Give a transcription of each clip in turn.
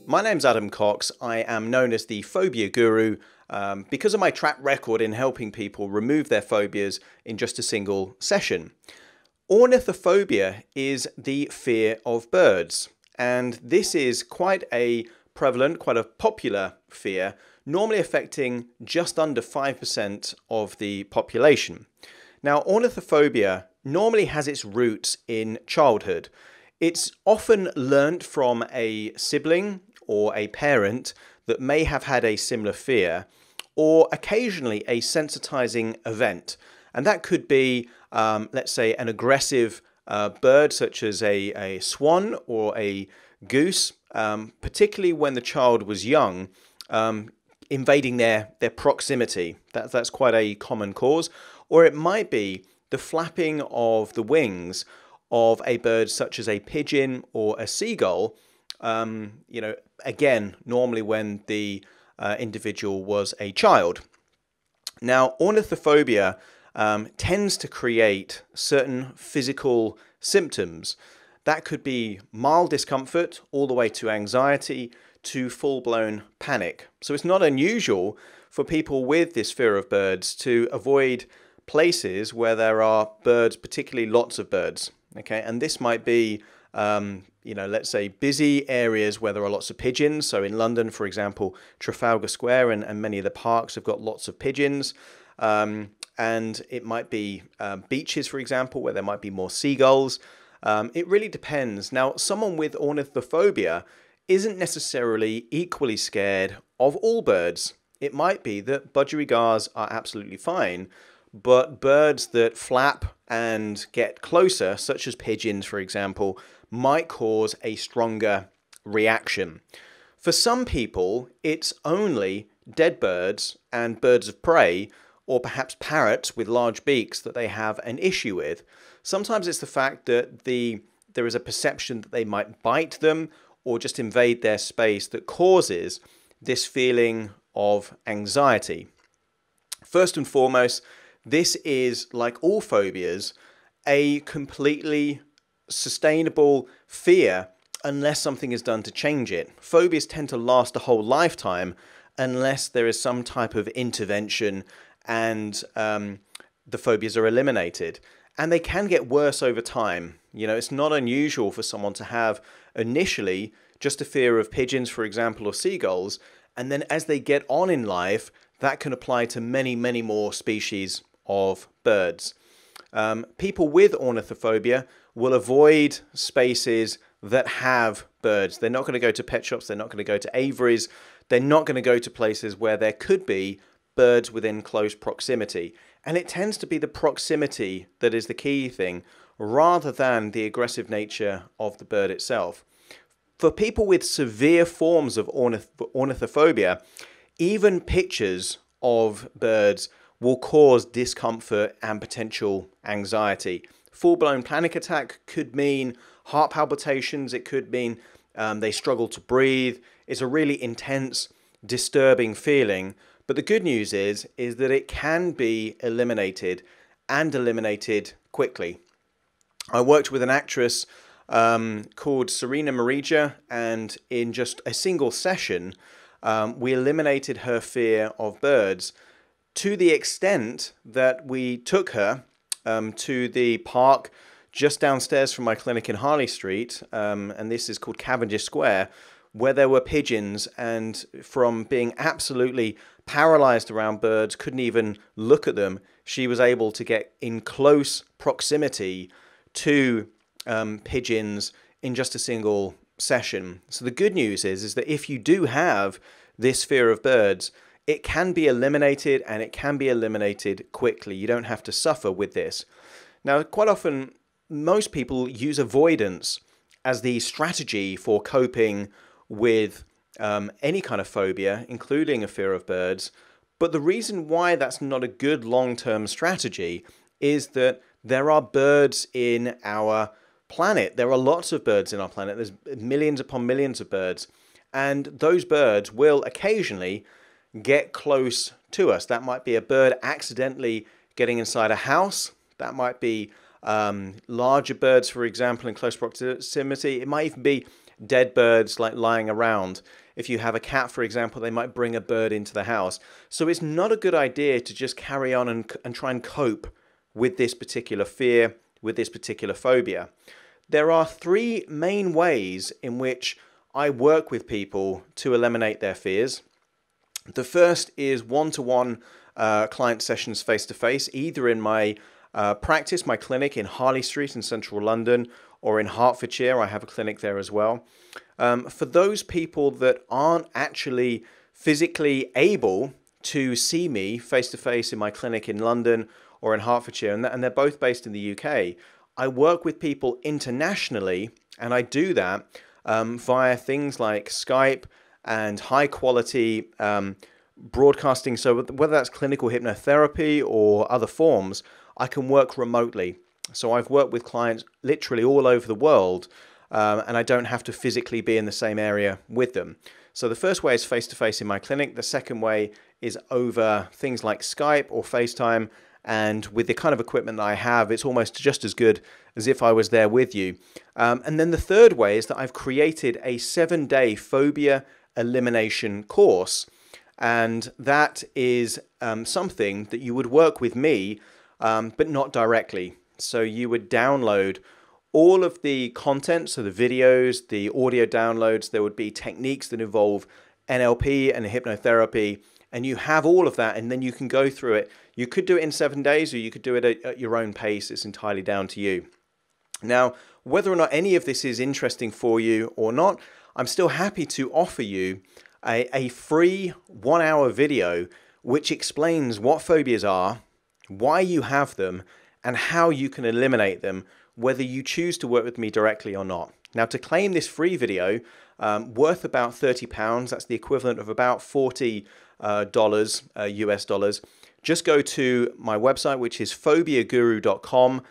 My name's Adam Cox. I am known as the Phobia Guru because of my track record in helping people remove their phobias in just a single session. Ornithophobia is the fear of birds, and this is quite a prevalent, quite a popular fear, normally affecting just under 5% of the population. Now, ornithophobia normally has its roots in childhood. It's often learnt from a sibling or a parent that may have had a similar fear, or occasionally a sensitizing event. And that could be, let's say, an aggressive bird such as a swan or a goose, particularly when the child was young, invading their proximity. That's quite a common cause. Or it might be the flapping of the wings of a bird such as a pigeon or a seagull, again, normally when the individual was a child. Now, ornithophobia tends to create certain physical symptoms. That could be mild discomfort all the way to anxiety to full-blown panic. So it's not unusual for people with this fear of birds to avoid places where there are birds, particularly lots of birds. Okay, and this might be, let's say busy areas where there are lots of pigeons. So in London, for example, Trafalgar Square and many of the parks have got lots of pigeons. And it might be beaches, for example, where there might be more seagulls. It really depends. Now, someone with ornithophobia isn't necessarily equally scared of all birds. It might be that budgerigars are absolutely fine, but birds that flap and get closer, such as pigeons, for example, might cause a stronger reaction. For some people, it's only dead birds and birds of prey, or perhaps parrots with large beaks, that they have an issue with. Sometimes it's the fact that there is a perception that they might bite them or just invade their space that causes this feeling of anxiety. First and foremost, this is, like all phobias, a completely sustainable fear unless something is done to change it. Phobias tend to last a whole lifetime unless there is some type of intervention and the phobias are eliminated. And they can get worse over time. You know, it's not unusual for someone to have initially just a fear of pigeons, for example, or seagulls, and then as they get on in life, that can apply to many, many more species of birds. People with ornithophobia will avoid spaces that have birds. They're not going to go to pet shops, they're not going to go to aviaries, they're not going to go to places where there could be birds within close proximity. And it tends to be the proximity that is the key thing, rather than the aggressive nature of the bird itself. For people with severe forms of ornithophobia, even pictures of birds will cause discomfort and potential anxiety. Full-blown panic attack could mean heart palpitations. It could mean they struggle to breathe. It's a really intense, disturbing feeling. But the good news is that it can be eliminated, and eliminated quickly. I worked with an actress called Serena Marija, and in just a single session, we eliminated her fear of birds, to the extent that we took her to the park just downstairs from my clinic in Harley Street, and this is called Cavendish Square, where there were pigeons, and from being absolutely paralyzed around birds, couldn't even look at them, she was able to get in close proximity to pigeons in just a single session. So the good news is that if you do have this fear of birds, it can be eliminated, and it can be eliminated quickly. You don't have to suffer with this. Now, quite often, most people use avoidance as the strategy for coping with any kind of phobia, including a fear of birds. But the reason why that's not a good long-term strategy is that there are birds in our planet. There are lots of birds in our planet. There's millions upon millions of birds. And those birds will occasionally get close to us. That might be a bird accidentally getting inside a house. That might be larger birds, for example, in close proximity. It might even be dead birds like lying around. If you have a cat, for example, they might bring a bird into the house. So it's not a good idea to just carry on and try and cope with this particular fear, with this particular phobia. There are three main ways in which I work with people to eliminate their fears. The first is one-to-one client sessions face-to-face, either in my practice, my clinic in Harley Street in central London, or in Hertfordshire. I have a clinic there as well. For those people that aren't actually physically able to see me face-to-face in my clinic in London or in Hertfordshire, and they're both based in the UK, I work with people internationally, and I do that via things like Skype and high-quality broadcasting. So whether that's clinical hypnotherapy or other forms, I can work remotely. So I've worked with clients literally all over the world, and I don't have to physically be in the same area with them. So the first way is face-to-face in my clinic. The second way is over things like Skype or FaceTime. And with the kind of equipment that I have, it's almost just as good as if I was there with you. And then the third way is that I've created a 7-day phobia elimination course. And that is something that you would work with me, but not directly. So you would download all of the content, so the videos, the audio downloads. There would be techniques that involve NLP and hypnotherapy, and you have all of that, and then you can go through it. You could do it in 7 days, or you could do it at your own pace. It's entirely down to you. Now, whether or not any of this is interesting for you or not, I'm still happy to offer you a free 1-hour video which explains what phobias are, why you have them, and how you can eliminate them, whether you choose to work with me directly or not. Now, to claim this free video, worth about £30, that's the equivalent of about $40 US dollars, just go to my website, which is phobiaguru.com,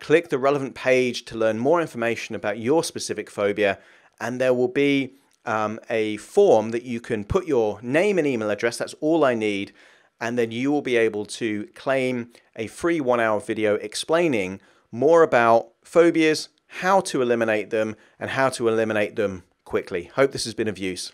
click the relevant page to learn more information about your specific phobia, and there will be a form that you can put your name and email address. That's all I need. And then you will be able to claim a free 1-hour video explaining more about phobias, how to eliminate them, and how to eliminate them quickly. Hope this has been of use.